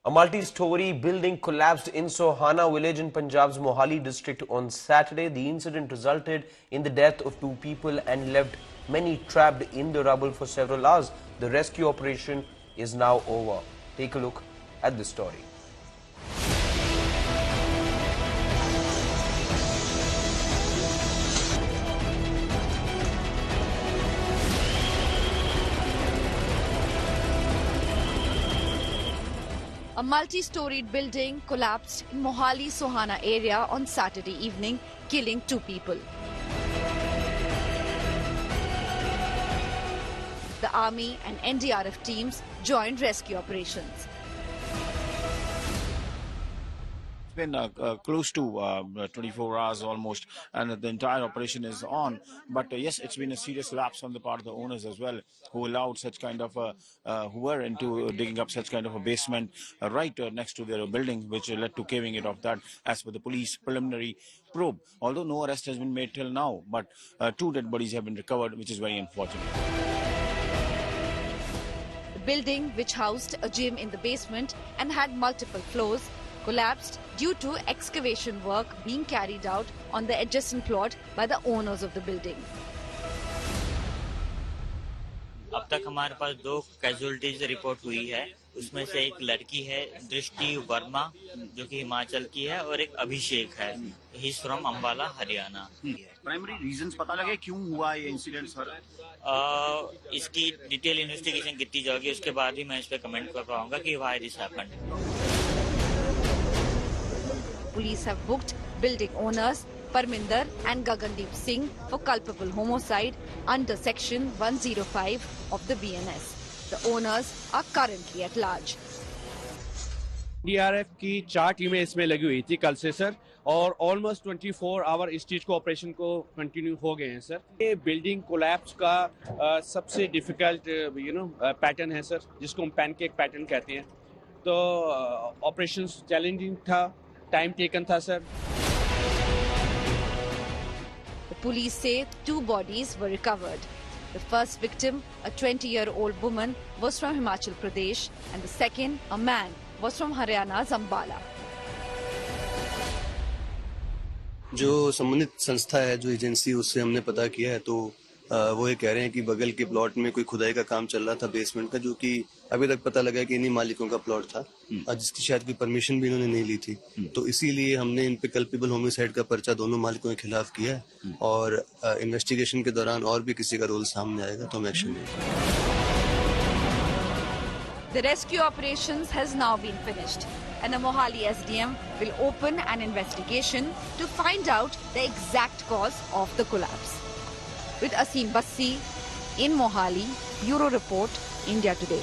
A multi-story building collapsed in Sohana village in Punjab's Mohali district on Saturday. The incident resulted in the death of 2 people and left many trapped in the rubble for several hours. The rescue operation is now over. Take a look at this story. A multi-storied building collapsed in Mohali Sohana area on Saturday evening, killing 2 people. The army and NDRF teams joined rescue operations. It's been close to 24 hours almost, and the entire operation is on. But yes, it's been a serious lapse on the part of the owners as well, who allowed such kind of who were into digging up such kind of a basement right next to their building, which led to caving it off that, as per the police preliminary probe. Although no arrest has been made till now, but 2 dead bodies have been recovered, which is very unfortunate. The building, which housed a gym in the basement and had multiple floors, collapsed due to excavation work being carried out on the adjacent plot by the owners of the building. अब तक हमारे पास 2 casualties report हुई है। उसमें से एक लड़की है दृष्टि वर्मा, जो कि हिमाचल की है, और एक अभिषेक है, he is from Ambala Haryana. Primary reasons पता लगे क्यों हुआ ये इंसिडेंट सर? इसकी डिटेल इन्वेस्टिगेशन की जाएगी, उसके बाद ही मैं इस पे कमेंट कर पाऊंगा कि why this happened. Police have booked building owners Parminder and Gagandeep Singh for culpable homicide under Section 105 of the BNS. The owners are currently at large. DRF की 4 टीमें इसमें लगी हुई थी कल से सर, और ऑलमोस्ट 24 आवर इस चीज को ऑपरेशन को कंटिन्यू हो गए हैं सर। ये बिल्डिंग कोलैप्स का सबसे डिफिकल्ट पैटर्न है सर, जिसको हम पैनकेक पैटर्न कहते हैं। तो ऑपरेशन चैलेंजिंग था, टाइम टेकन था sir. The police say 2 bodies were recovered. The first victim, a 20-year-old woman, was from Himachal Pradesh, and the second, a man, was from Haryana's Ambala. जो संबंधित संस्था है, जो एजेंसी, उससे हमने पता किया है, तो वो ये कह रहे हैं कि बगल के प्लॉट में कोई खुदाई का काम चल रहा था बेसमेंट का, जो कि अभी तक पता लगा कि इन्हीं मालिकों का प्लॉट था, जिसकी शायद कोई परमिशन भी इन्होंने नहीं ली थी। तो इसीलिए हमने इन पे कल्पेबल होमिसाइड का पर्चा दोनों मालिकों के खिलाफ किया है, और इन्वेस्टिगेशन के दौरान और भी किसी का रोल सामने आएगा तो हम एक्शन लेंगे। The rescue operations has now been finished, and the Mohali SDM will open an investigation to find out the exact cause of the collapse. With Asim Bassi in Mohali, Bureau Report, India Today.